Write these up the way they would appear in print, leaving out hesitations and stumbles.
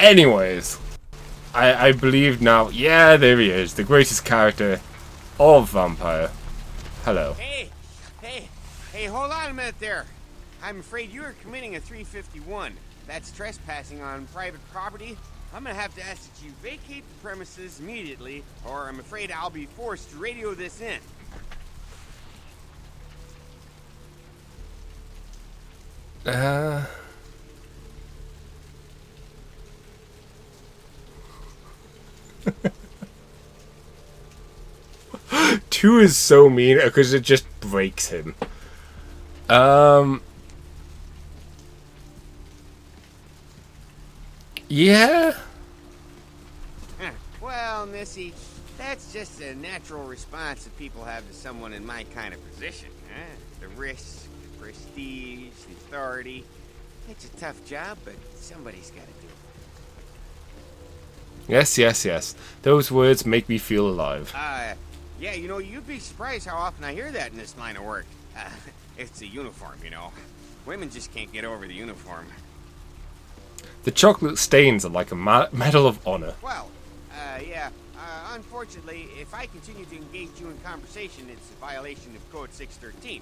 Anyways, I believe now. Yeah, there he is, the greatest character of Vampire. Hello. Hey, hold on a minute there. I'm afraid you are committing a 351. That's trespassing on private property. I'm gonna have to ask that you vacate the premises immediately, or I'm afraid I'll be forced to radio this in. Two is so mean because it just breaks him. Yeah. Well, Missy, that's just a natural response that people have to someone in my kind of position. The risk, the prestige, the authority. It's a tough job, but somebody's got to do it. Yes, yes, yes. Those words make me feel alive. Yeah, you know, you'd be surprised how often I hear that in this line of work. It's a uniform, you know. Women just can't get over the uniform. The chocolate stains are like a medal of honor. Well, yeah. Unfortunately, if I continue to engage you in conversation, it's a violation of Code 613.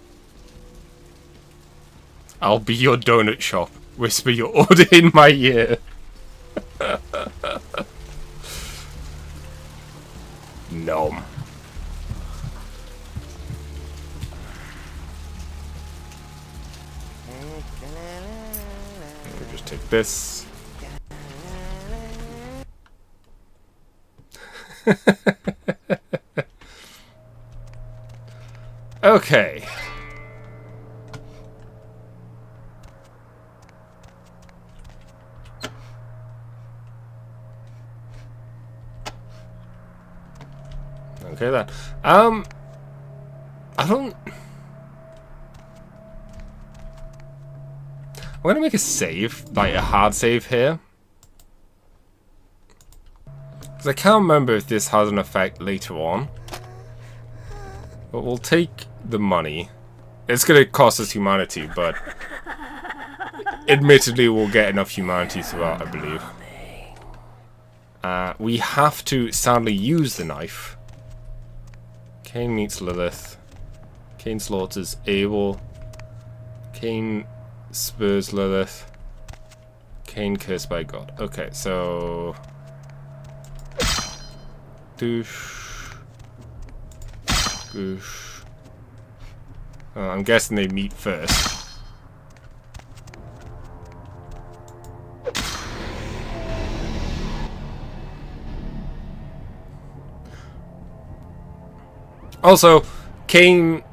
I'll be your donut shop. Whisper your order in my ear. Nom. We'll just take this. Okay. Okay then. I don't. I'm gonna make a save, like a hard save here. Because I can't remember if this has an effect later on. But we'll take the money. It's gonna cost us humanity, but admittedly we'll get enough humanity throughout, I believe. We have to sadly use the knife. Cain meets Lilith. Cain slaughters Abel. Cain spurs Lilith. Cain cursed by God. Okay, so... Douche. Goosh. I'm guessing they meet first. Also, Cain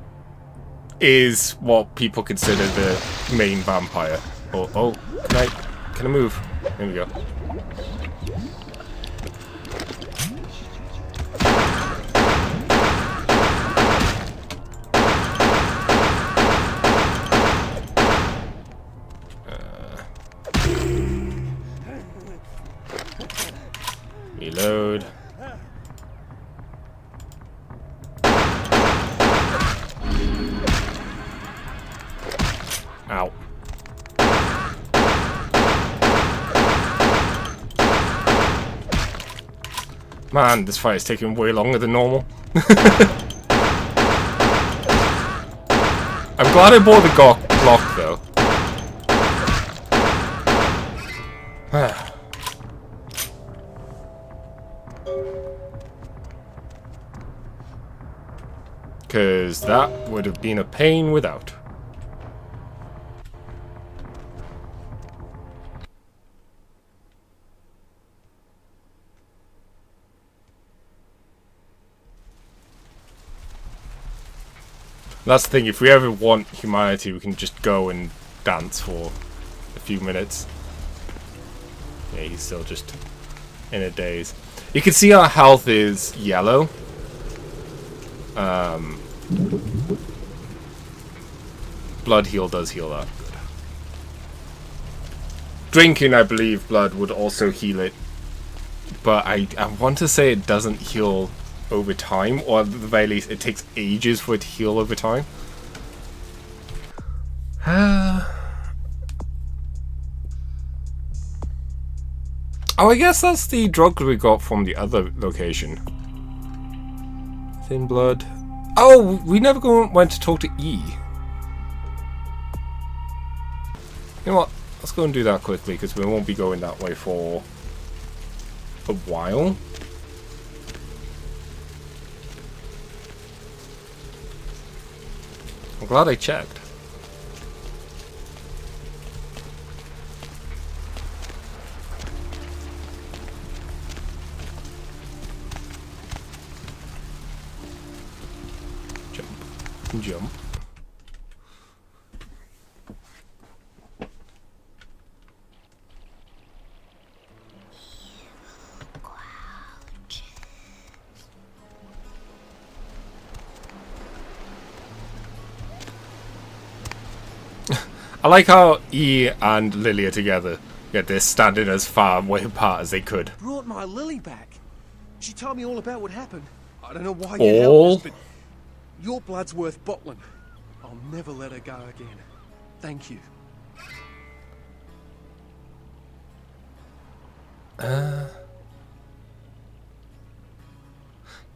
is what people consider the main vampire. Oh, can I move? There we go. Reload. Ow. Man, this fight is taking way longer than normal. I'm glad I bought the block though. Because that would have been a pain without. That's the thing, if we ever want humanity, we can just go and dance for a few minutes. Yeah, he's still just in a daze. You can see our health is yellow. Blood heal does heal that. Good. Drinking, I believe, blood would also heal it. But I want to say it doesn't heal over time, or at the very least it takes ages for it to heal over time. Oh, I guess that's the drug we got from the other location. Thin blood. Oh, we never went to talk to E. You know what? Let's go and do that quickly, because we won't be going that way for a while. I'm glad I checked. Jump. I like how E and Lily are together, yet they're standing as far away apart as they could. Brought my Lily back. She told me all about what happened. I don't know why you helped us, but your blood's worth bottling. I'll never let her go again. Thank you.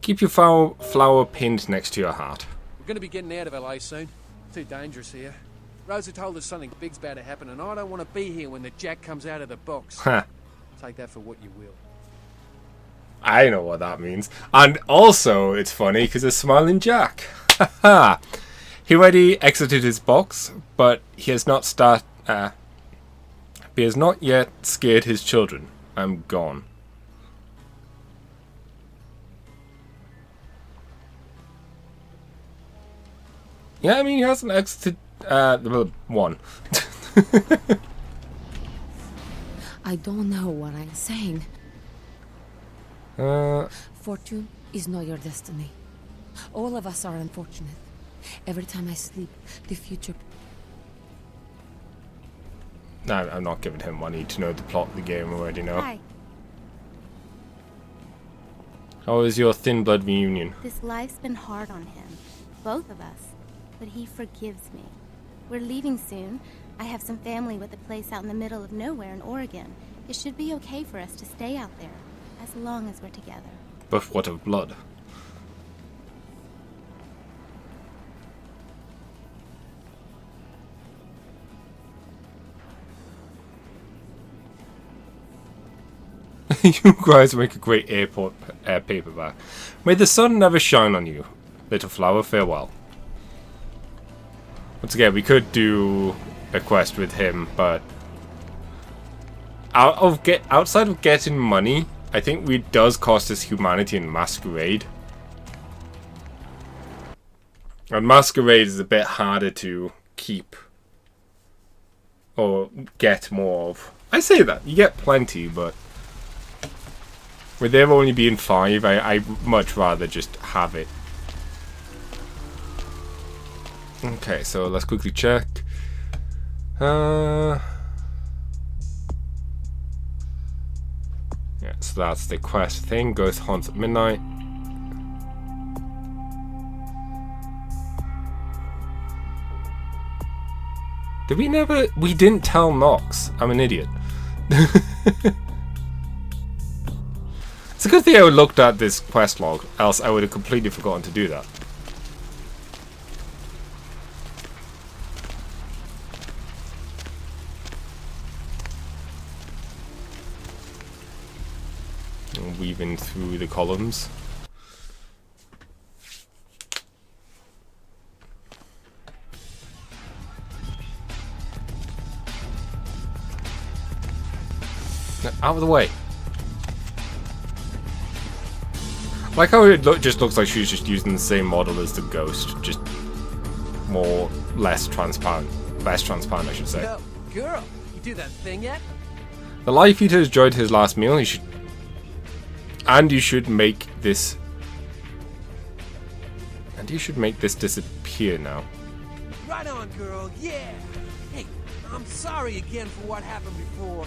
Keep your flower pinned next to your heart. We're going to be getting out of LA soon. Too dangerous here. Rosa told us something big's about to happen, and I don't want to be here when the jack comes out of the box. Take that for what you will. I know what that means. And also, it's funny because it's Smiling Jack. He already exited his box, but he has not yet scared his children. I'm gone. Yeah, I mean, he hasn't exited the one. I don't know what I'm saying. Fortune is not your destiny. All of us are unfortunate. Every time I sleep, the future... No, I'm not giving him money to know the plot of the game. I already know. Hi. How is your thin blood reunion? This life's been hard on him. Both of us. But he forgives me. We're leaving soon. I have some family with a place out in the middle of nowhere in Oregon. It should be okay for us to stay out there, as long as we're together. But what of blood? You guys make a great airport paperback. May the sun never shine on you. Little flower, farewell. Once again, we could do a quest with him, but outside of getting money, I think it does cost us humanity and Masquerade. And Masquerade is a bit harder to keep or get more of. I say that you get plenty, but with there only being 5, I'd much rather just have it. Okay, so let's quickly check. Yeah, so that's the quest thing. Ghost haunts at midnight. Did we never... We didn't tell Nox. I'm an idiot. It's a good thing I looked at this quest log, else I would have completely forgotten to do that. Weaving through the columns. No, out of the way. Like how it just looks like she's just using the same model as the ghost, just less transparent, I should say. Yo, girl, you do that thing yet? The Life Eater has enjoyed his last meal. You should make this disappear now. Right on, girl, yeah! Hey, I'm sorry again for what happened before.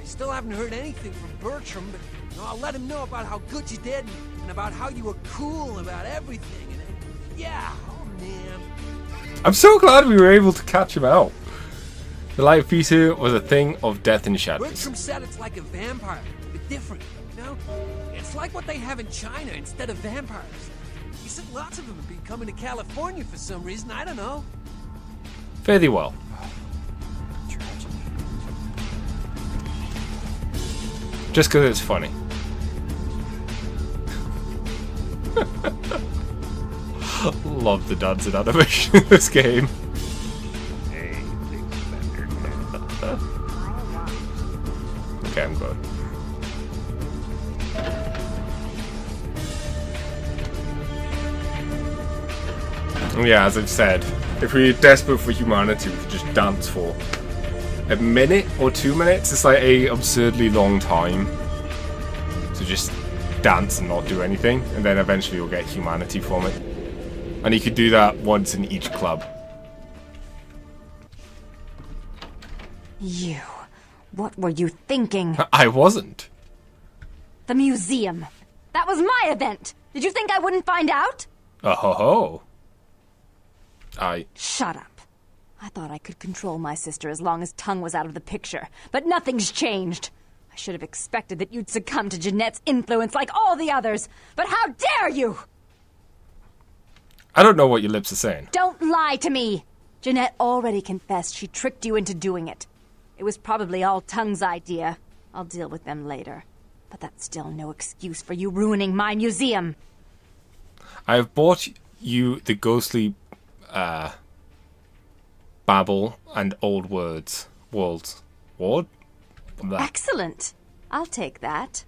I still haven't heard anything from Bertram, but I'll let him know about how good you did and about how you were cool about everything. And yeah, oh man. I'm so glad we were able to catch him out. The light feature was a thing of death and shadows. Bertram said it's like a vampire, but different, you know? It's like what they have in China instead of vampires. He said lots of them have been coming to California for some reason, I don't know. Fare thee well. Just because it's funny. Love the dancing animation in this game. Okay, I'm good. Yeah, as I've said, if we're desperate for humanity, we could just dance for a minute or 2 minutes. It's like a absurdly long time to just dance and not do anything, and then eventually you'll get humanity from it. And you could do that once in each club. You. What were you thinking? I wasn't. The museum. That was my event. Did you think I wouldn't find out? Oh ho ho. Shut up. I thought I could control my sister as long as Tongue was out of the picture, but nothing's changed. I should have expected that you'd succumb to Jeanette's influence like all the others, but how dare you! I don't know what your lips are saying. Don't lie to me! Jeanette already confessed she tricked you into doing it. It was probably all Tongue's idea. I'll deal with them later. But that's still no excuse for you ruining my museum. I have bought you the ghostly babble and old words. Worlds. What? Excellent. I'll take that.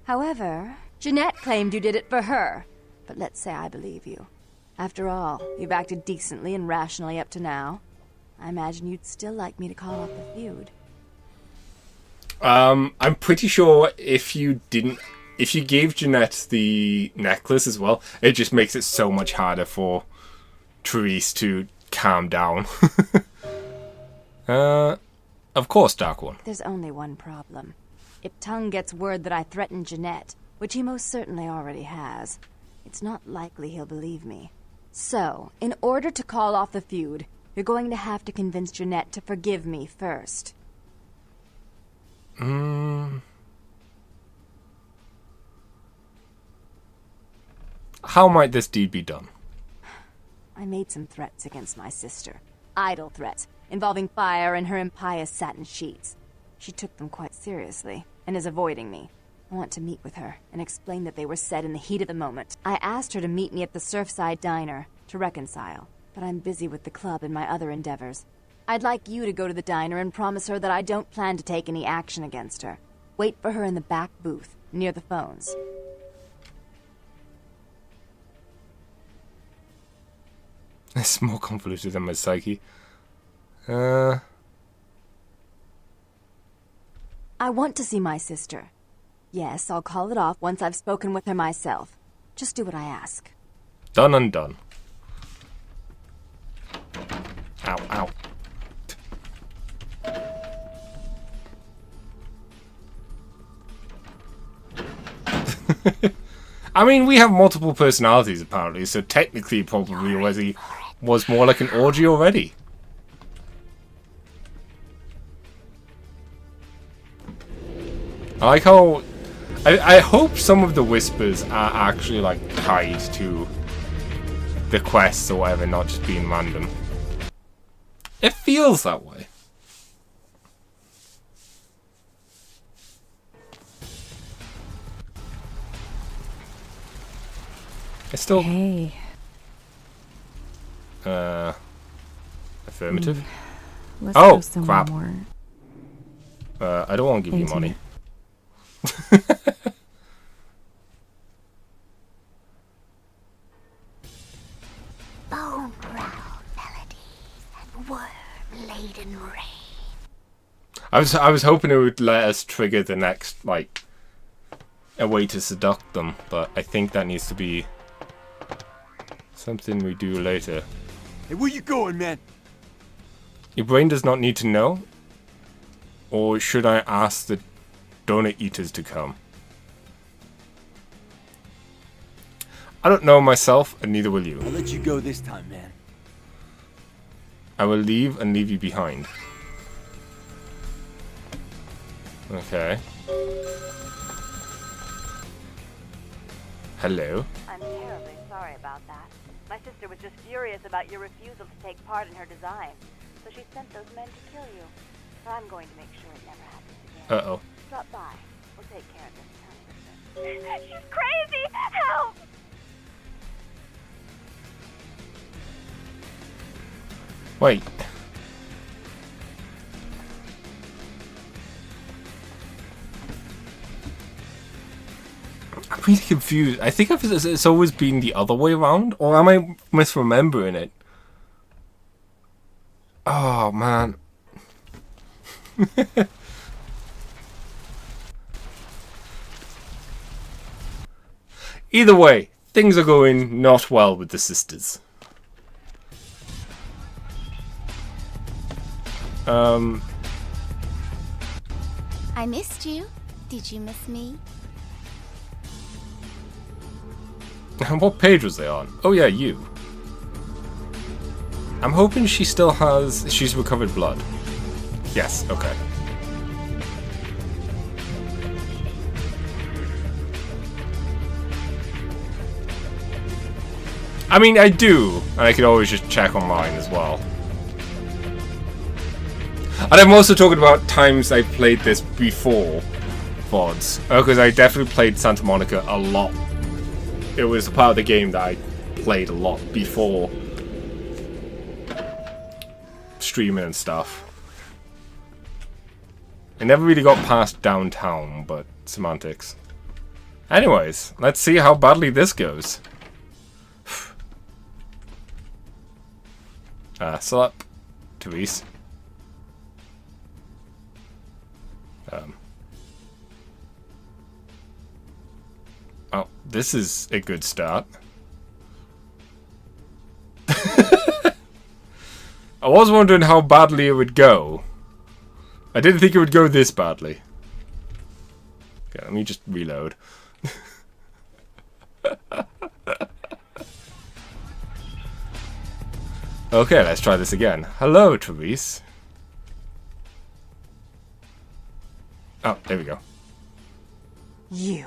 However, Jeanette claimed you did it for her. But let's say I believe you. After all, you've acted decently and rationally up to now. I imagine you'd still like me to call off the feud. I'm pretty sure if you gave Jeanette the necklace as well, it just makes it so much harder for Therese to calm down. Of course, Dark One. There's only one problem. If Tongue gets word that I threatened Jeanette, which he most certainly already has, it's not likely he'll believe me. So, in order to call off the feud, you're going to have to convince Jeanette to forgive me first. How might this deed be done? I made some threats against my sister. Idle threats, involving fire and her impious satin sheets. She took them quite seriously, and is avoiding me. I want to meet with her, and explain that they were said in the heat of the moment. I asked her to meet me at the Surfside Diner, to reconcile. But I'm busy with the club and my other endeavors. I'd like you to go to the diner and promise her that I don't plan to take any action against her. Wait for her in the back booth, near the phones. It's more convoluted than my psyche. I want to see my sister. Yes, I'll call it off once I've spoken with her myself. Just do what I ask. Done and done. Ow, ow. I mean, we have multiple personalities apparently, so technically probably was more like an orgy already. I like how... I hope some of the whispers are actually like tied to the quests or whatever, not just being random. It feels that way. It's still... Hey. Affirmative? Let's Oh, go somewhere crap. more I don't want to give you money. intimate. Bone brown melodies and worm-laden rain. I was hoping it would let us trigger the next, like, a way to seduce them, but I think that needs to be something we do later. Hey, where you going, man? Your brain does not need to know? Or should I ask the donut eaters to come? I don't know myself, and neither will you. I'll let you go this time, man. I will leave and leave you behind. Okay. Hello. I'm terribly sorry about that. My sister was just furious about your refusal to take part in her design, so she sent those men to kill you. But I'm going to make sure it never happens again. Uh-oh. Drop by. We'll take care of this tiny business. She's crazy! Help! Wait. I'm really confused. I think it's always been the other way around, or am I misremembering it? Oh, man. Either way, things are going not well with the sisters. I missed you. Did you miss me? What page was they on? Oh yeah, you. I'm hoping she still has... She's recovered blood. Yes, okay. I mean, I do. And I could always just check on mine as well. And I'm also talking about times I played this before VODs. Because I definitely played Santa Monica a lot. It was a part of the game that I played a lot before streaming and stuff. I never really got past downtown, but semantics. Anyways, let's see how badly this goes. So up, Therese. Oh, this is a good start. I was wondering how badly it would go. I didn't think it would go this badly. Okay, let me just reload. Okay, let's try this again. Hello, Therese. Oh, there we go. You.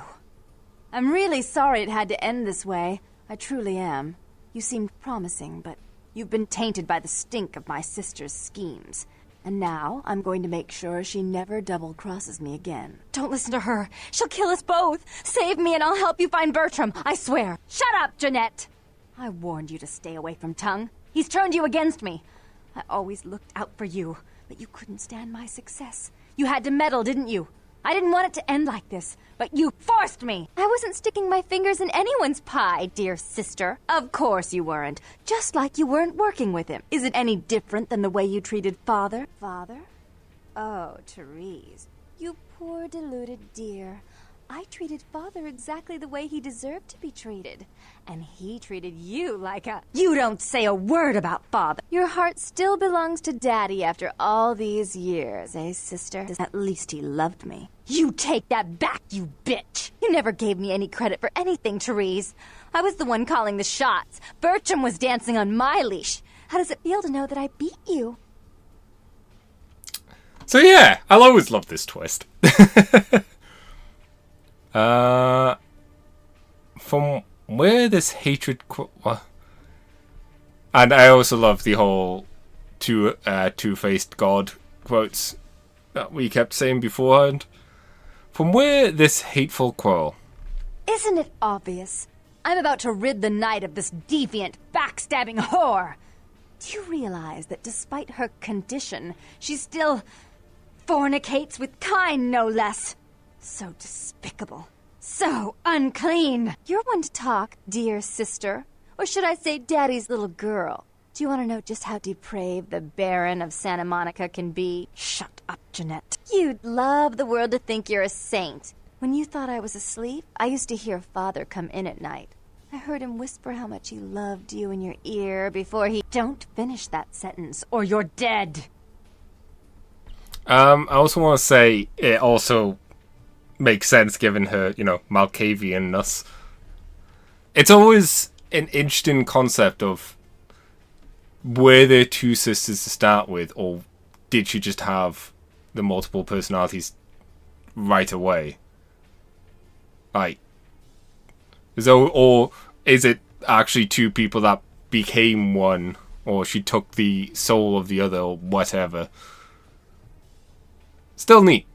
I'm really sorry it had to end this way. I truly am. You seemed promising, but you've been tainted by the stink of my sister's schemes. And now, I'm going to make sure she never double-crosses me again. Don't listen to her. She'll kill us both. Save me and I'll help you find Bertram. I swear. Shut up, Jeanette! I warned you to stay away from Tongue. He's turned you against me. I always looked out for you, but you couldn't stand my success. You had to meddle, didn't you? I didn't want it to end like this, but you forced me! I wasn't sticking my fingers in anyone's pie, dear sister. Of course you weren't. Just like you weren't working with him. Is it any different than the way you treated Father? Father? Oh, Therese. You poor deluded dear. I treated Father exactly the way he deserved to be treated. And he treated you like a... You don't say a word about Father. Your heart still belongs to Daddy after all these years, eh, sister? At least he loved me. You take that back, you bitch! You never gave me any credit for anything, Therese. I was the one calling the shots. Bertram was dancing on my leash. How does it feel to know that I beat you? So yeah, I'll always love this twist. From where this hatred... And I also love the whole two-faced god quotes that we kept saying beforehand. From where this hateful quarrel? Isn't it obvious? I'm about to rid the night of this deviant, backstabbing whore. Do you realize that despite her condition, She still fornicates with kind, no less. so despicable? So unclean. You're one to talk, dear sister. Or should I say Daddy's little girl? Do you want to know just how depraved the Baron of Santa Monica can be? Shut up, Jeanette. You'd love the world to think you're a saint. When you thought I was asleep, I used to hear Father come in at night. I heard him whisper how much he loved you in your ear before he... Don't finish that sentence, or you're dead. I also want to say it also makes sense given her, Malkavian-ness. It's always an interesting concept of were there two sisters to start with, or did she just have the multiple personalities right away. Like, or is it actually two people that became one, or she took the soul of the other, or whatever? Still neat.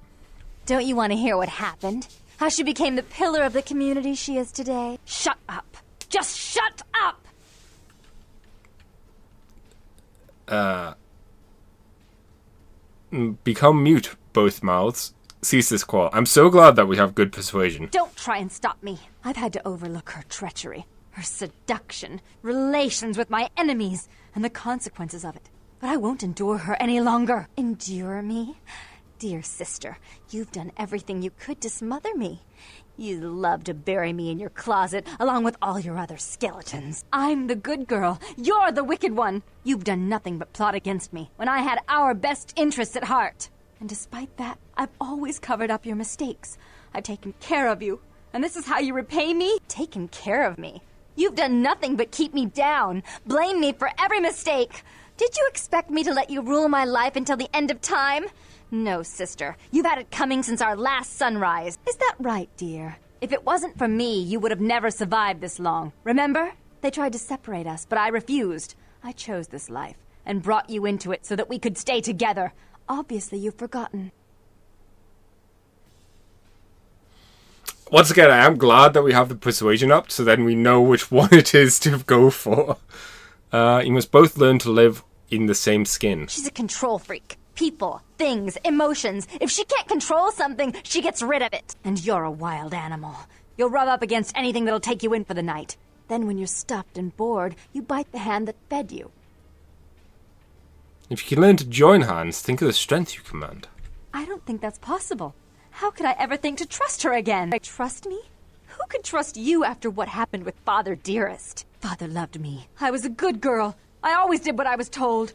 Don't you want to hear what happened? How she became the pillar of the community she is today? Shut up. Just shut up! Become mute, both mouths. Cease this quarrel. I'm so glad that we have good persuasion. Don't try and stop me. I've had to overlook her treachery, her seduction, relations with my enemies, and the consequences of it. But I won't endure her any longer. Endure me? Dear sister, you've done everything you could to smother me. You love to bury me in your closet, along with all your other skeletons. I'm the good girl. You're the wicked one. You've done nothing but plot against me, when I had our best interests at heart. And despite that, I've always covered up your mistakes. I've taken care of you. And this is how you repay me? Taken care of me? You've done nothing but keep me down, blame me for every mistake. Did you expect me to let you rule my life until the end of time? No, sister. You've had it coming since our last sunrise. Is that right, dear? If it wasn't for me, you would have never survived this long. Remember? They tried to separate us, but I refused. I chose this life, and brought you into it so that we could stay together. Obviously, you've forgotten. Once again, I am glad that we have the persuasion up, so then we know which one it is to go for. You must both learn to live in the same skin. She's a control freak. People, things, emotions. If she can't control something, she gets rid of it. And you're a wild animal. You'll rub up against anything that'll take you in for the night. Then when you're stuffed and bored, you bite the hand that fed you. If you can learn to join hands, think of the strength you command. I don't think that's possible. How could I ever think to trust her again? Trust me? Who could trust you after what happened with Father Dearest? Father loved me. I was a good girl. I always did what I was told.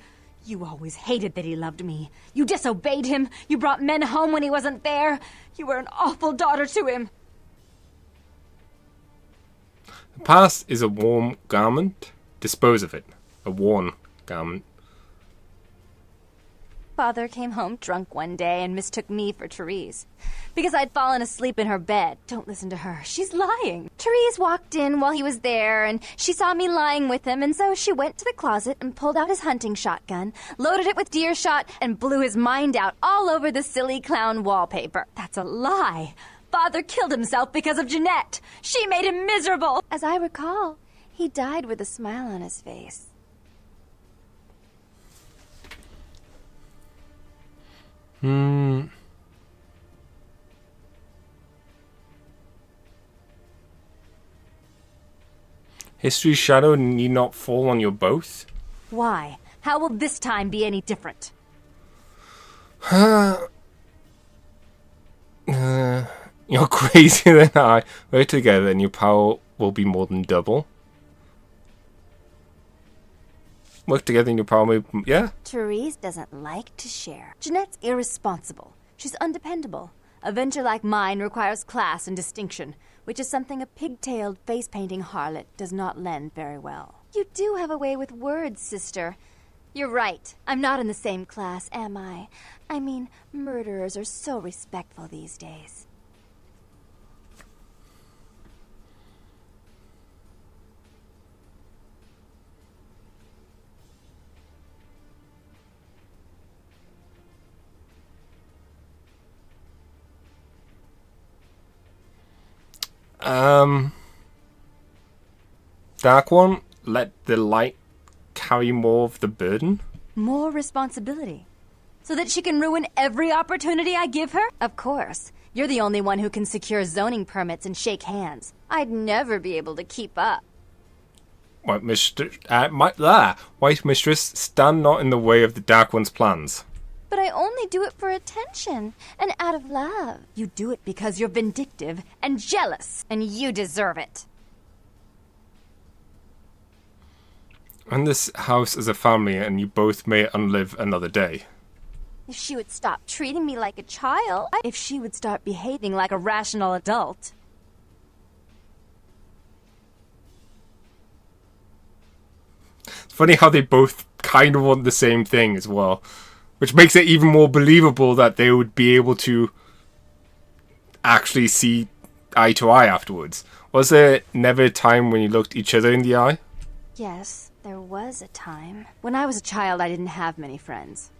You always hated that he loved me. You disobeyed him. You brought men home when he wasn't there. You were an awful daughter to him. The past is a warm garment. Dispose of it. A worn garment. Father came home drunk one day and mistook me for Therese. Because I'd fallen asleep in her bed. Don't listen to her. She's lying. Therese walked in while he was there, and she saw me lying with him, and so she went to the closet and pulled out his hunting shotgun, loaded it with deer shot, and blew his mind out all over the silly clown wallpaper. That's a lie. Father killed himself because of Jeanette. She made him miserable. As I recall, he died with a smile on his face. History's shadow need not fall on you both? Why? How will this time be any different? You're crazier than I. Work together and your power will be more than double. Work together and your power may... Yeah? Therese doesn't like to share. Jeanette's irresponsible. She's undependable. A venture like mine requires class and distinction, which is something a pigtailed, face-painting harlot does not lend very well. You do have a way with words, sister. You're right. I'm not in the same class, am I? I mean, murderers are so respectful these days. Dark One, let the light carry more of the burden? More responsibility. So that she can ruin every opportunity I give her? Of course. You're the only one who can secure zoning permits and shake hands. I'd never be able to keep up. White Mistress, White Mistress, stand not in the way of the Dark One's plans. But I only do it for attention, and out of love. You do it because you're vindictive and jealous, and you deserve it. And this house is a family, and you both may unlive another day. If she would stop treating me like a child, if she would start behaving like a rational adult. It's funny how they both kind of want the same thing as well. Which makes it even more believable that they would be able to actually see eye to eye afterwards? Was there never a time when you looked each other in the eye? Yes, there was a time. When I was a child, I didn't have many friends.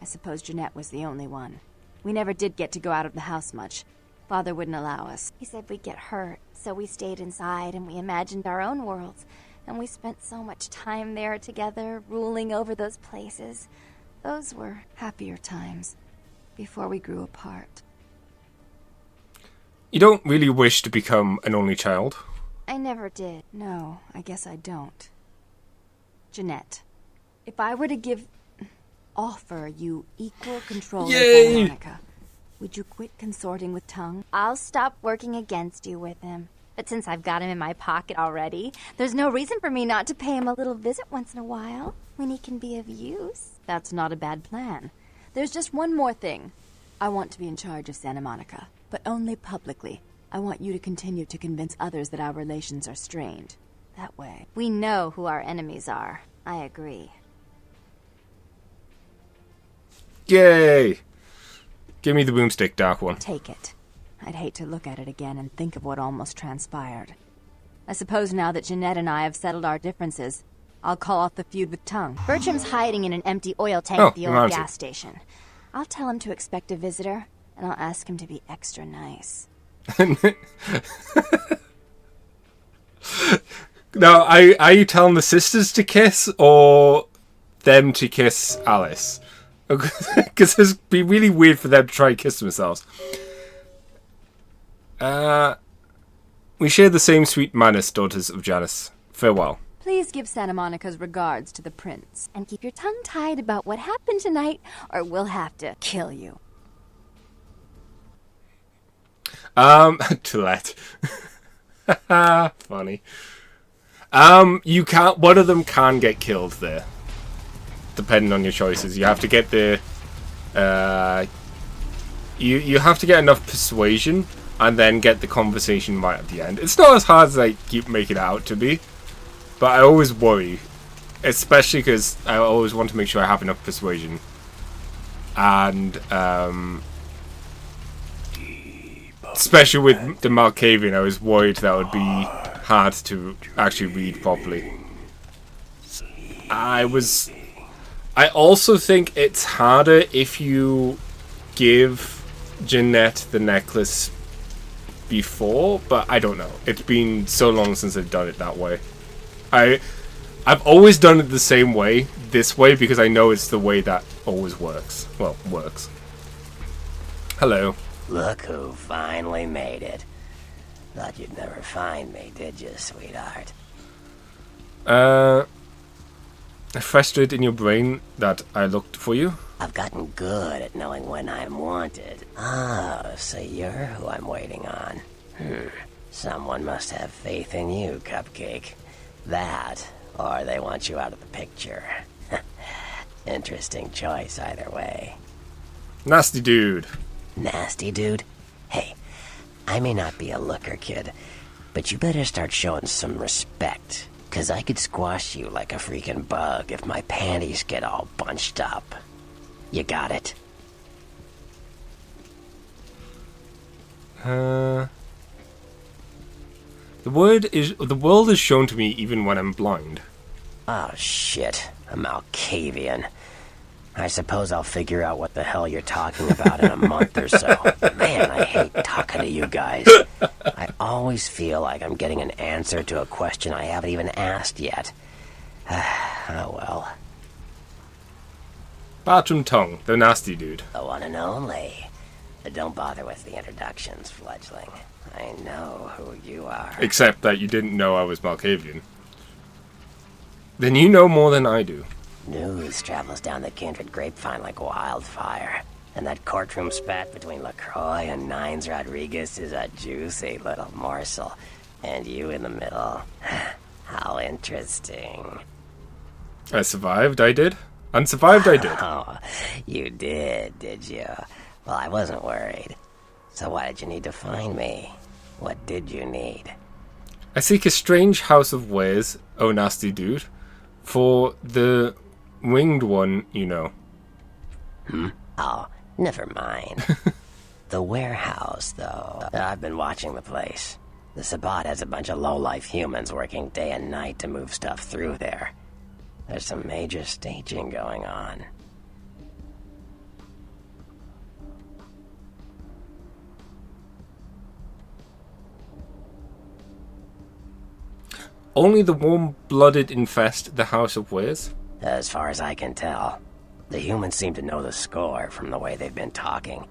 I suppose Jeanette was the only one. We never did get to go out of the house much. Father wouldn't allow us. He said we'd get hurt, so we stayed inside and we imagined our own worlds. And we spent so much time there together, ruling over those places. Those were happier times, before we grew apart. You don't really wish to become an only child? I never did. No, I guess I don't. Jeanette, if I were to offer you equal control of Santa Monica, would you quit consorting with Tongue? I'll stop working against you with him. But since I've got him in my pocket already, there's no reason for me not to pay him a little visit once in a while, when he can be of use. That's not a bad plan. There's just one more thing. I want to be in charge of Santa Monica, but only publicly. I want you to continue to convince others that our relations are strained. That way, we know who our enemies are. I agree. Yay! Give me the boomstick, Dark One. Take it. I'd hate to look at it again and think of what almost transpired. I suppose now that Jeanette and I have settled our differences, I'll call off the feud with Tongue. Bertram's hiding in an empty oil tank at the old gas station. I'll tell him to expect a visitor, and I'll ask him to be extra nice. Now, are you telling the sisters to kiss, or them to kiss Alice? Because it'd be really weird for them to try and kiss themselves. We share the same sweet manners, daughters of Janus. Farewell. Please give Santa Monica's regards to the prince. And keep your tongue tied about what happened tonight, or we'll have to kill you. Tillette. Funny. You can't. One of them can get killed there, depending on your choices. You have to get the. You have to get enough persuasion, and then get the conversation right at the end. It's not as hard as I keep making it out to be, but I always worry, especially because I always want to make sure I have enough persuasion, and especially with the Malkavian, I was worried that would be hard to actually read properly. I also think it's harder if you give Jeanette the necklace before, but I don't know. It's been so long since I've done it that way. I've always done it the same way, this way, because I know it's the way that always works. Well, works. Hello. Look who finally made it. Thought you'd never find me, did you, sweetheart? Frustrated in your brain that I looked for you? I've gotten good at knowing when I'm wanted. Ah, so you're who I'm waiting on. Someone must have faith in you, Cupcake. That, or they want you out of the picture. Interesting choice either way. Nasty dude. Nasty dude? Hey, I may not be a looker, kid, but you better start showing some respect, 'cause I could squash you like a freaking bug if my panties get all bunched up. You got it? The world is shown to me even when I'm blind. Oh shit, a Malkavian. I suppose I'll figure out what the hell you're talking about in a month or so. Man, I hate talking to you guys. I always feel like I'm getting an answer to a question I haven't even asked yet. Oh well. Bartram Tongue, the nasty dude. The one and only. Don't bother with the introductions, fledgling. I know who you are. Except that you didn't know I was Malkavian. Then you know more than I do. News travels down the kindred grapevine like wildfire. And that courtroom spat between LaCroix and Nines Rodriguez is a juicy little morsel. And you in the middle. How interesting. I survived, I did. Unsurvived, I did. Oh, you did you? Well, I wasn't worried. So why did you need to find me? What did you need? I seek a strange house of wares, oh nasty dude, for the winged one, you know. Oh, never mind. The warehouse, though. I've been watching the place. The Sabbat has a bunch of low-life humans working day and night to move stuff through there. There's some major staging going on. Only the warm-blooded infest the House of Wares? As far as I can tell. The humans seem to know the score from the way they've been talking.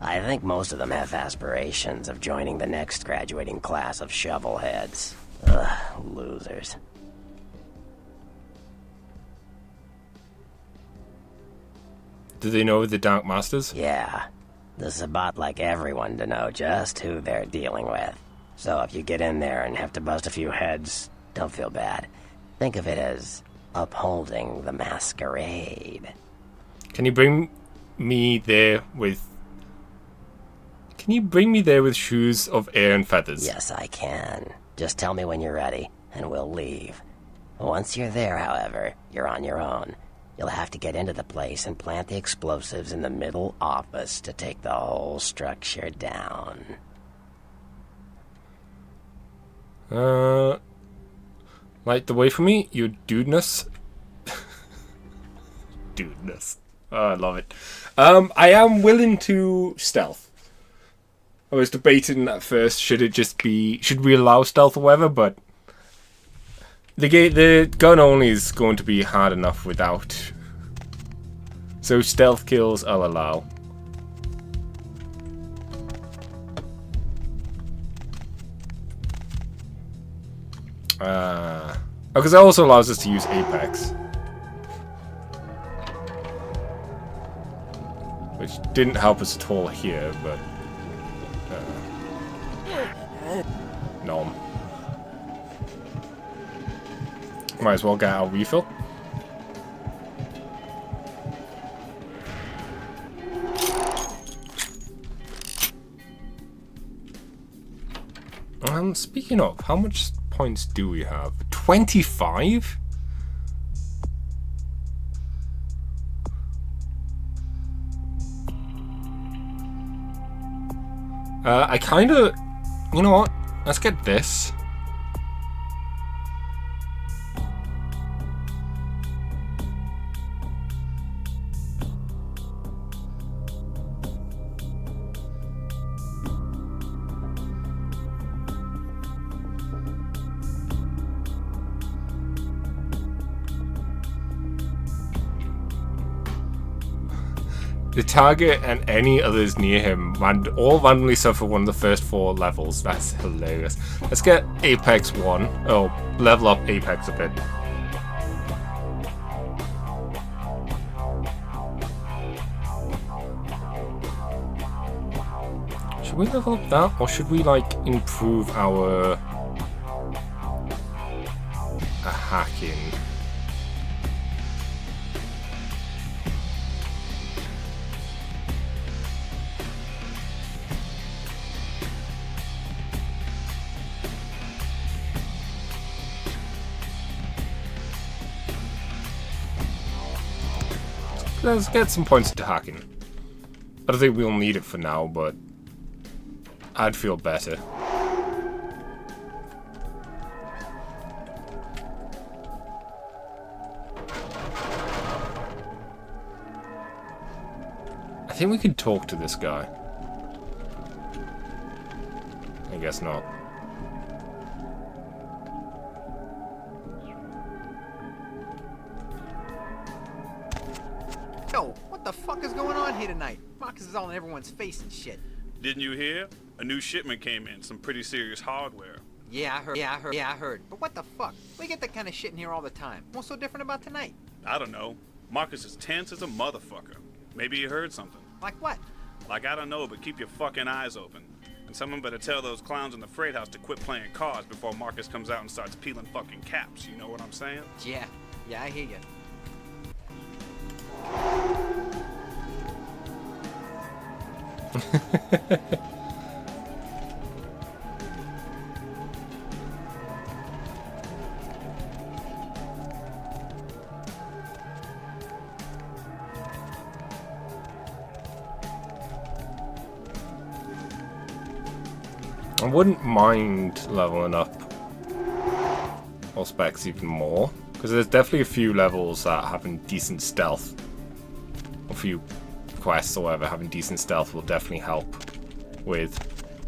I think most of them have aspirations of joining the next graduating class of shovelheads. Ugh, losers. Do they know the Dark Masters? Yeah. The Sabbat like everyone to know just who they're dealing with. So if you get in there and have to bust a few heads, don't feel bad. Think of it as upholding the masquerade. Can you bring me there with... Can you bring me there with shoes of air and feathers? Yes, I can. Just tell me when you're ready, and we'll leave. Once you're there, however, you're on your own. You'll have to get into the place and plant the explosives in the middle office to take the whole structure down. Light the way for me, you dudeness. Dudeness. Oh, I love it. I am willing to stealth. I was debating at first, should we allow stealth or whatever, but the gun only is going to be hard enough without. So stealth kills I'll allow. Because it also allows us to use Apex. Which didn't help us at all here, but... Nom. Might as well get our refill. Speaking of, how much points do we have? 25? I kinda... You know what? Let's get this. The target and any others near him all randomly suffer one of the first 4 levels. That's hilarious. Let's get Apex 1. Oh, level up Apex a bit. Should we level up that? Or should we, like, improve our... hacking? Let's get some points into hacking. I don't think we'll need it for now, but I'd feel better. I think we could talk to this guy. I guess not. Yo, what the fuck is going on here tonight? Marcus is all in everyone's face and shit. Didn't you hear? A new shipment came in, some pretty serious hardware. Yeah, I heard. But what the fuck? We get that kind of shit in here all the time. What's so different about tonight? I don't know. Marcus is tense as a motherfucker. Maybe he heard something. Like what? Like, I don't know, but keep your fucking eyes open. And someone better tell those clowns in the freight house to quit playing cards before Marcus comes out and starts peeling fucking caps. You know what I'm saying? Yeah, I hear you. I wouldn't mind leveling up or specs even more, because there's definitely a few levels that having decent stealth, a few quests or whatever, having decent stealth will definitely help with,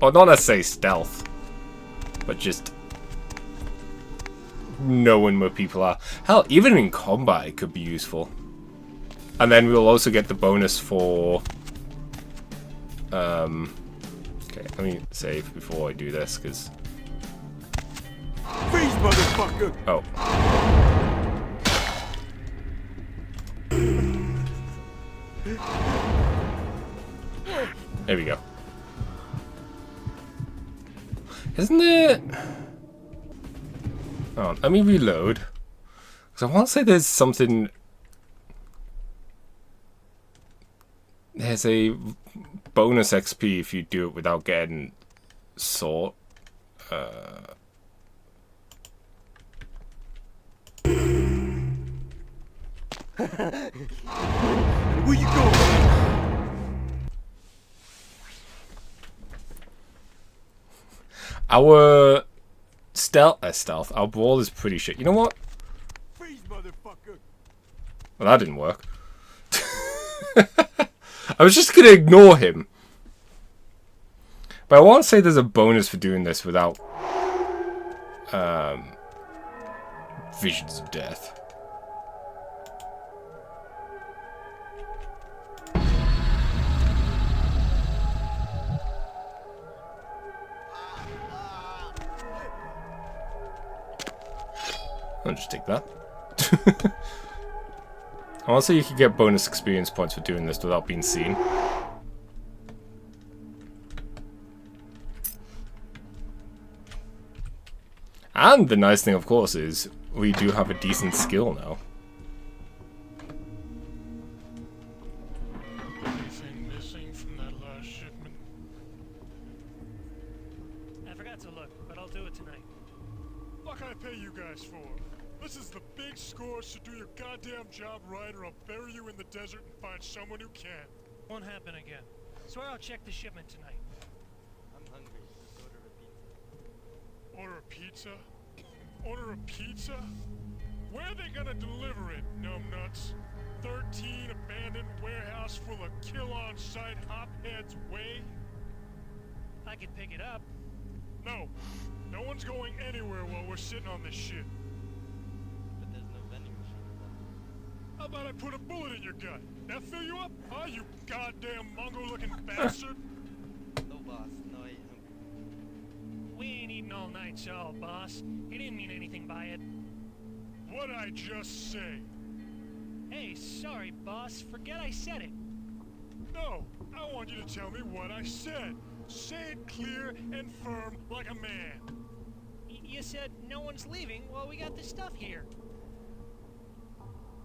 or not necessarily stealth, but just knowing where people are. Hell, even in combat it could be useful. And then we'll also get the bonus for okay, let me save before I do this, because Freeze, motherfucker! oh. There we go. Isn't it? Oh, let me reload. Because I want to say there's something. There's a bonus XP if you do it without getting sort. Where you going? Our stealth, our brawl is pretty shit. You know what? Freeze, motherfucker! Well, that didn't work. I was just gonna ignore him. But I want to say there's a bonus for doing this without visions of death. I'll just take that. I want to say you could get bonus experience points for doing this without being seen. And the nice thing, of course, is we do have a decent skill now. Anything missing from that last shipment? I forgot to look, but I'll do it tonight. What can I pay you guys for? This is the big score, so do your goddamn job right or I'll bury you in the desert and find someone who can. Won't happen again. Swear I'll check the shipment tonight. I'm hungry. Let's Order a pizza? Order a pizza? Where are they gonna deliver it, numbnuts? 13 abandoned warehouse full of kill-on-sight hopheads way? I could pick it up. No. No one's going anywhere while we're sitting on this shit. But there's no vending machine left. How about I put a bullet in your gut? That fill you up? Huh, you goddamn Mongo-looking bastard? No, boss. No, I ain't hungry. We ain't eating all night, so, boss. He didn't mean anything by it. What'd I just say? Hey, sorry, boss. Forget I said it. No, I want you to tell me what I said. Say it clear and firm like a man. You said no one's leaving while we got this stuff here.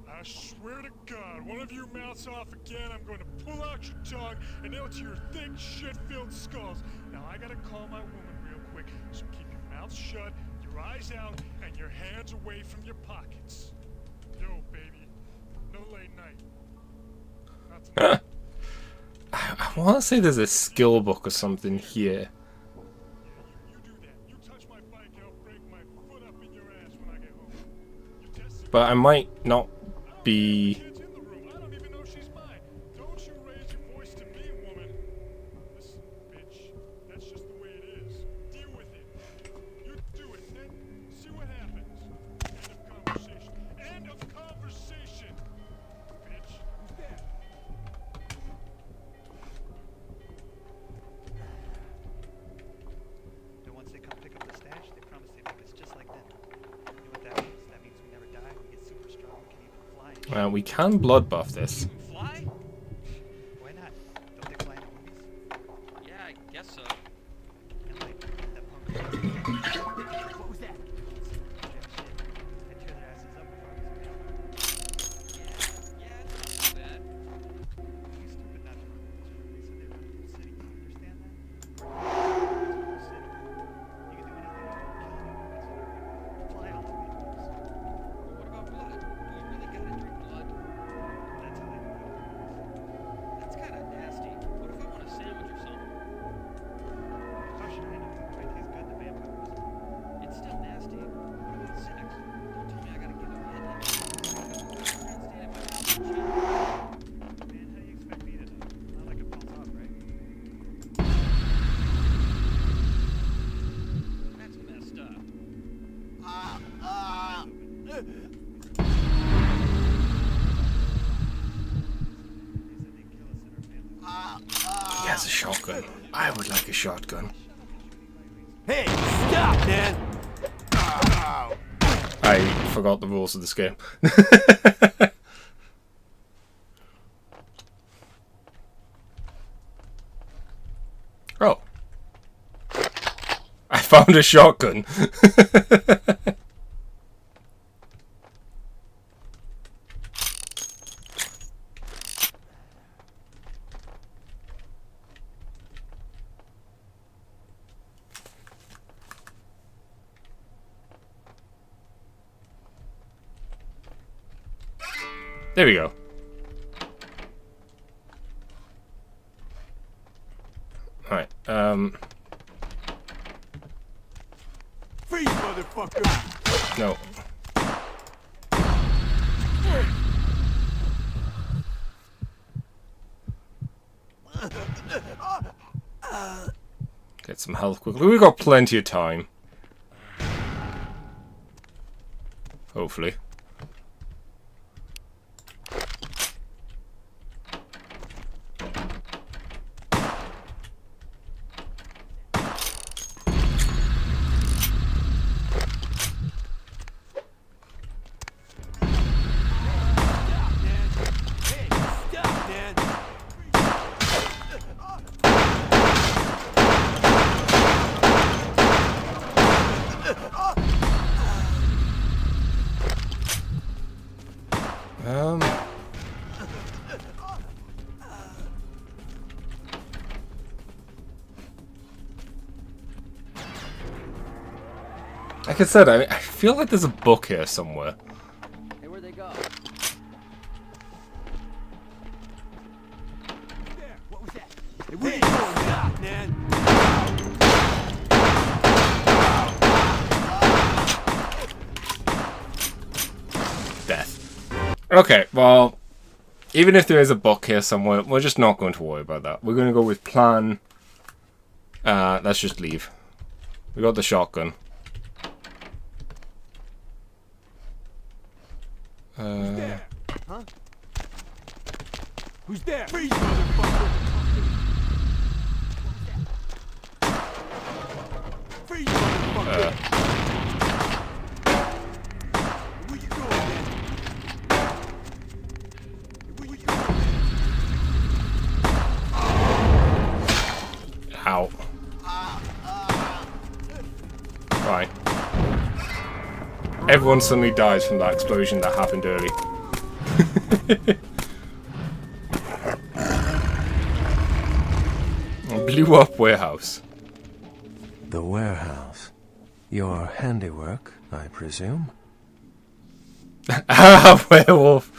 I swear to God, one of you mouths off again, I'm going to pull out your tongue and nail it to your thick, shit-filled skulls. Now, I gotta call my woman real quick, so keep your mouth shut, your eyes out, and your hands away from your pockets. Yo, baby, no late night. Not tonight. I want to say there's a skill book or something here. But I might not be... we can blood buff this. Fly? Why not? Don't they fly in movies? Yeah, I guess so. And like, that punk. What was that? I tear their asses up if I was in there. Yeah, it's not too bad. You stupid not to run the city. They said they run the city. Do you understand that? City. You can do anything to kill you. Fly all the way. What about blood? Do we really gotta drink blood? That's how they do it. That's kind of nasty. What if I want a sandwich or something? How should I know? I shotgun. I would like a shotgun. Hey, stop, man! I forgot the rules of this game. Oh. I found a shotgun. There we go. Alright, Freeze, motherfucker! no. Get some health quickly. We've got plenty of time. Hopefully. Like I said, I feel like there's a book here somewhere. Hey, where'd they go? There, what was that? Hey, where you going, stop, man? Death. Okay, well, even if there is a book here somewhere, we're just not going to worry about that. We're going to go with plan. Let's just leave. We got the shotgun. Who's there? Huh? Who's there? Freeze, motherfucker! Freeze, motherfucker! Where you going, man? Where you going, man? Ow. Right. Everyone suddenly dies from that explosion that happened early. Blew up warehouse. The warehouse. Your handiwork, I presume? Ah, werewolf!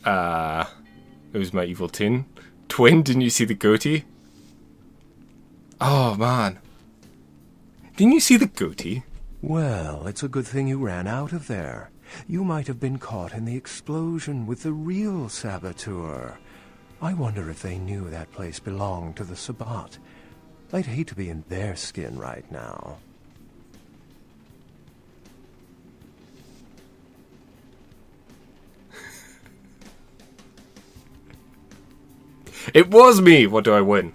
It was my evil twin. Didn't you see the goatee? Oh, man. Didn't you see the goatee? Well, it's a good thing you ran out of there. You might have been caught in the explosion with the real saboteur. I wonder if they knew that place belonged to the Sabbat. I'd hate to be in their skin right now. It was me! What do I win?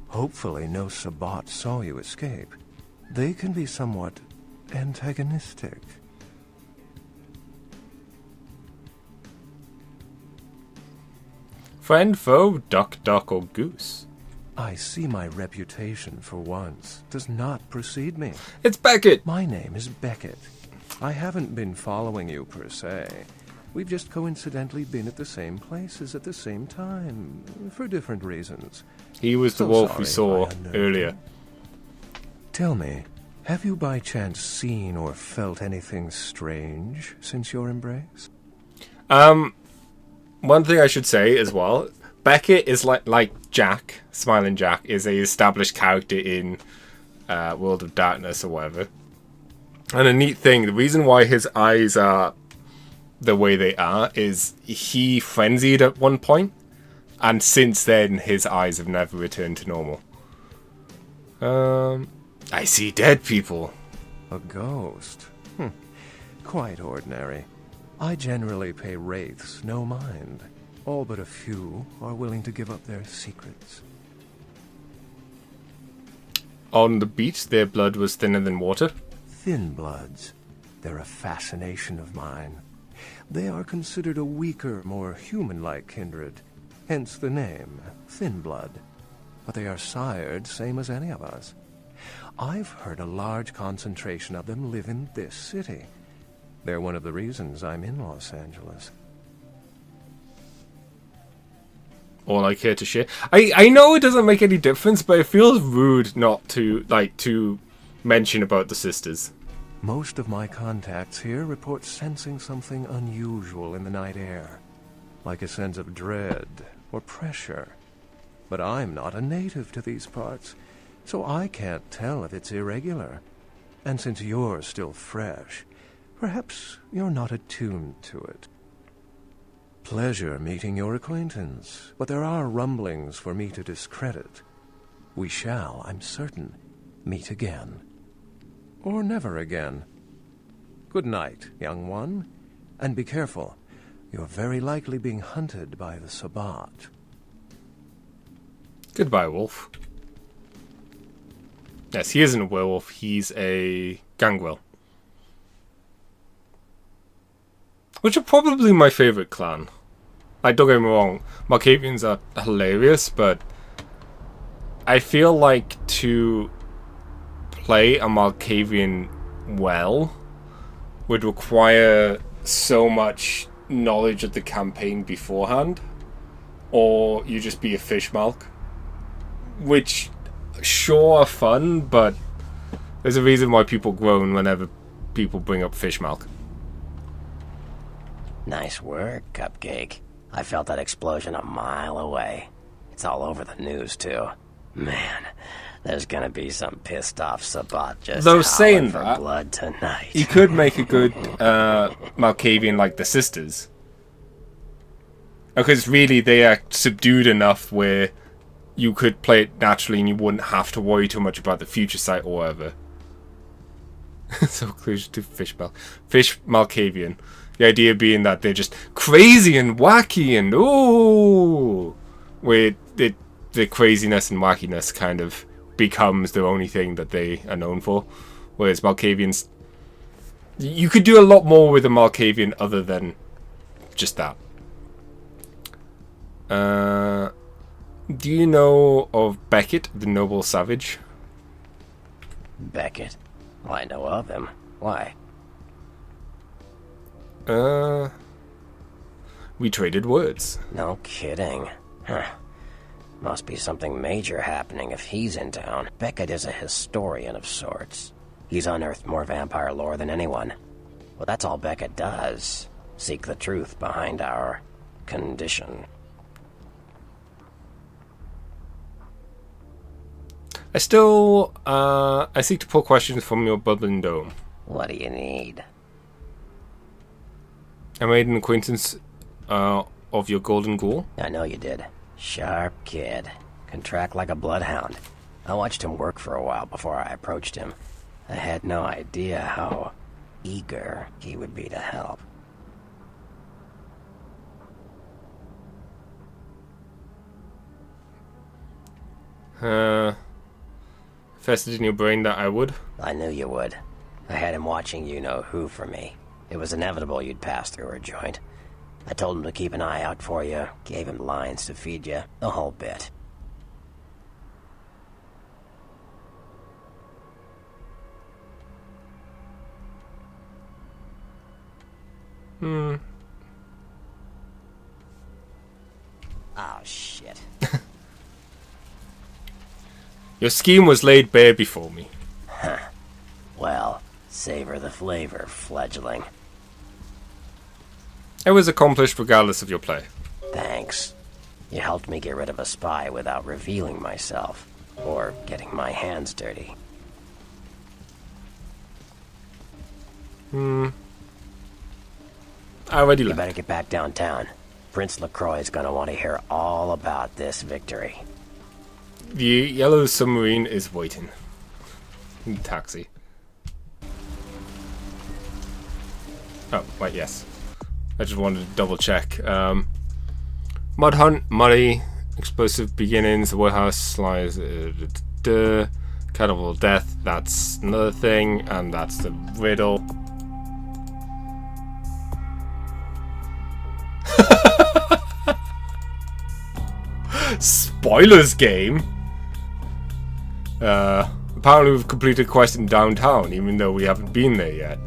Hopefully no Sabbat saw you escape. They can be somewhat antagonistic. Friend, foe, duck, duck, or goose? I see my reputation for once does not precede me. It's Beckett! My name is Beckett. I haven't been following you per se. We've just coincidentally been at the same places at the same time, for different reasons. He was the wolf we saw earlier. Tell me, have you by chance seen or felt anything strange since your embrace? One thing I should say as well, Beckett is like Jack, Smiling Jack, is a established character in World of Darkness or whatever. And a neat thing, the reason why his eyes are the way they are is he frenzied at one point, and since then his eyes have never returned to normal. I see dead people. A ghost? Quite ordinary. I generally pay wraiths no mind. All but a few are willing to give up their secrets. On the beach, their blood was thinner than water. Thin bloods. They're a fascination of mine. They are considered a weaker, more human-like kindred. Hence the name, Thin Blood. But they are sired same as any of us. I've heard a large concentration of them live in this city. They're one of the reasons I'm in Los Angeles. All I care to share. I know it doesn't make any difference, but it feels rude not to, to mention about the sisters. Most of my contacts here report sensing something unusual in the night air, like a sense of dread or pressure. But I'm not a native to these parts, so I can't tell if it's irregular. And since you're still fresh, perhaps you're not attuned to it. Pleasure meeting your acquaintance, but there are rumblings for me to discredit. We shall, I'm certain, meet again. Or never again. Good night, young one, and be careful. You're very likely being hunted by the Sabbat. Goodbye, wolf. Yes, he isn't a werewolf, he's a gangrel. Which are probably my favourite clan. Like, don't get me wrong, Malkavians are hilarious, but I feel like to play a Malkavian well would require so much knowledge of the campaign beforehand, or you just be a fish malk, which sure are fun, but there's a reason why people groan whenever people bring up fish malk. Nice work, Cupcake. I felt that explosion a mile away. It's all over the news, too. Man, there's gonna be some pissed off Sabbat just Though saying for that, blood tonight. You could make a good Malkavian like the sisters. Because really they are subdued enough where you could play it naturally and you wouldn't have to worry too much about the future sight or whatever. So close to Fish Malkavian. The idea being that they're just crazy and wacky and ooh, where the craziness and wackiness kind of becomes the only thing that they are known for. Whereas Malkavians, you could do a lot more with a Malkavian other than just that. Do you know of Beckett, the noble savage? Beckett? Well, I know of him. Why? We traded words. No kidding. Huh. Must be something major happening if he's in town. Beckett is a historian of sorts. He's unearthed more vampire lore than anyone. Well, that's all Beckett does. Seek the truth behind our condition. I seek to pull questions from your bubbling dome. What do you need? I made an acquaintance of your golden ghoul. I know you did. Sharp kid. Can track like a bloodhound. I watched him work for a while before I approached him. I had no idea how eager he would be to help. Vested in your brain that I would? I knew you would. I had him watching you-know-who for me. It was inevitable you'd pass through her joint. I told him to keep an eye out for you, gave him lines to feed you, the whole bit. Oh, shit. Your scheme was laid bare before me. Huh. Well, savor the flavor, fledgling. It was accomplished regardless of your play. Thanks. You helped me get rid of a spy without revealing myself, or getting my hands dirty. I already left. You better get back downtown. Prince LaCroix's gonna want to hear all about this victory. The yellow submarine is waiting. In the taxi. Oh, wait, yes. I just wanted to double check. Mud hunt, muddy, explosive beginnings, the warehouse lies, cannibal death, that's another thing, and that's the riddle. Spoilers game? Apparently we've completed a quest in downtown, even though we haven't been there yet.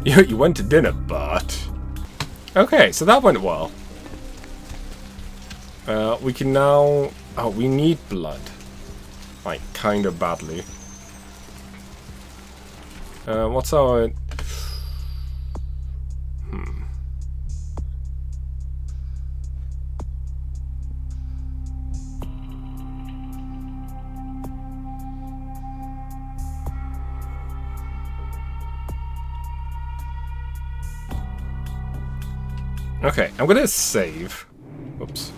You went to dinner, but... Okay, so that went well. We can now... Oh, we need blood. Like, kinda badly. What's our... Okay, I'm gonna save. Oops.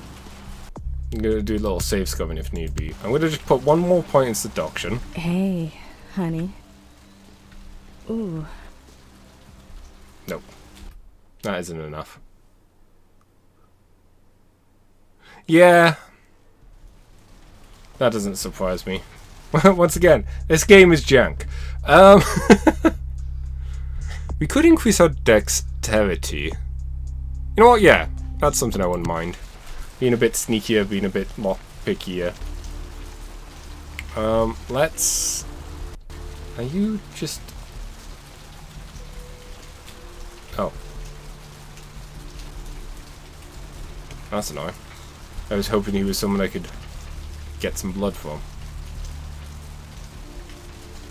I'm gonna do a little save scumming if need be. I'm gonna just put one more point in seduction. Hey, honey. Ooh. Nope. That isn't enough. Yeah. That doesn't surprise me. Once again, this game is jank. We could increase our dexterity. You know what? Yeah, that's something I wouldn't mind. Being a bit sneakier, being a bit more pickier. Let's... Are you just... Oh. That's annoying. I was hoping he was someone I could get some blood from.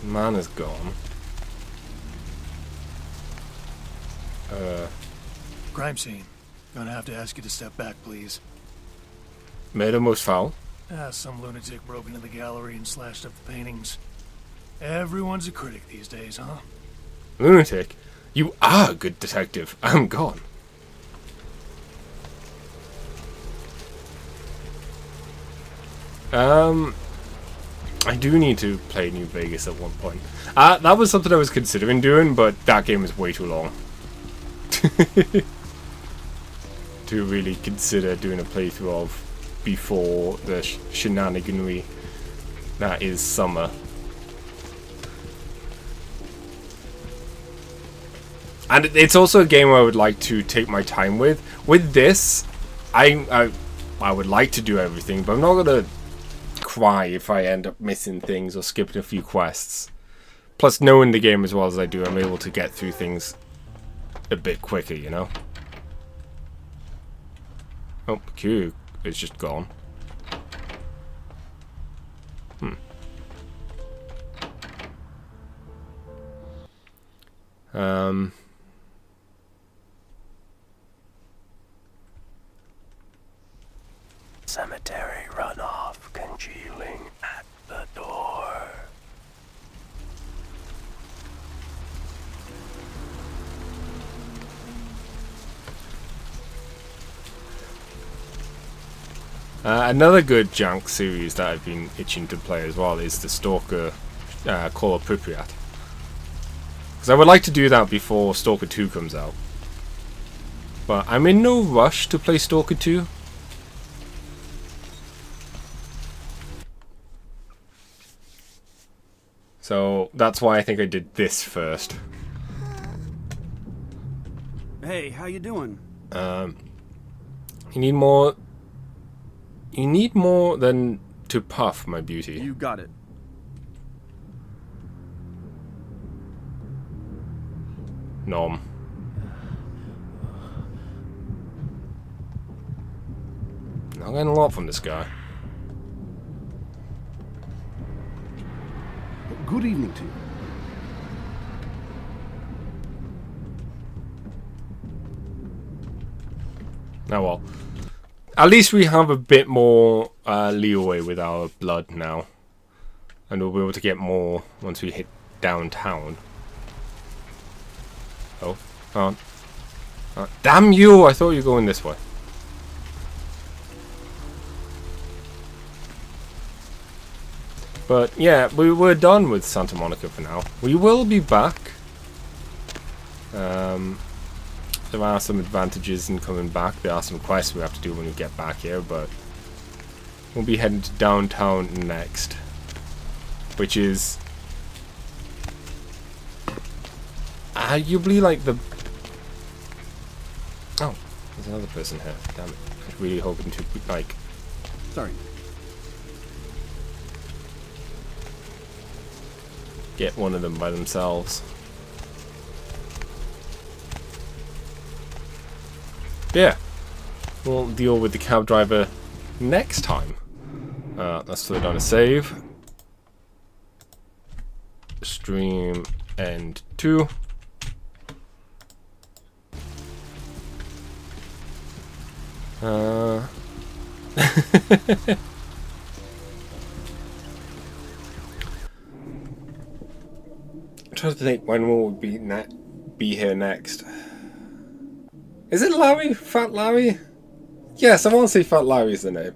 Man is gone. Crime scene. Gonna have to ask you to step back, please. Murder most foul. Some lunatic broke into the gallery and slashed up the paintings. Everyone's a critic these days, huh? Lunatic? You are a good detective. I'm gone. I do need to play New Vegas at one point. That was something I was considering doing, but that game is way too long. To really consider doing a playthrough of before the shenaniganry that is summer. And it's also a game I would like to take my time with. With this, I would like to do everything, but I'm not gonna cry if I end up missing things or skipping a few quests. Plus, knowing the game as well as I do, I'm able to get through things a bit quicker, you know? Oh, Q is just gone. Cemetery runoff congealing at the door. Another good junk series that I've been itching to play as well is the Stalker Call Appropriate. Because I would like to do that before Stalker 2 comes out. But I'm in no rush to play Stalker 2. So that's why I think I did this first. Hey, how you doing? You need more... You need more than to puff, my beauty. You got it. Nom. Not getting a lot from this guy. Good evening to you. Oh well. At least we have a bit more leeway with our blood now. And we'll be able to get more once we hit downtown. Oh, damn you! I thought you were going this way. But yeah, we're done with Santa Monica for now. We will be back. there are some advantages in coming back. There are some quests we have to do when we get back here, but we'll be heading to downtown next, which is arguably like the... Oh, there's another person here. Damn it. I was really hoping to, like... Sorry. Get one of them by themselves. Yeah. We'll deal with the cab driver next time. Let's throw down a save. Stream end 2. I'm trying to think when will we be here next. Is it Larry? Fat Larry? Yes, I want to say Fat Larry's the name.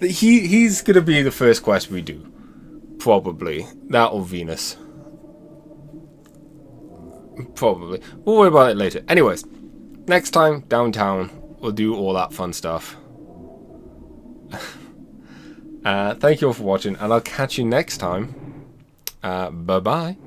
He's gonna be the first quest we do. Probably. That or Venus. Probably. We'll worry about it later. Anyways, next time, downtown, we'll do all that fun stuff. Thank you all for watching, and I'll catch you next time. Bye-bye.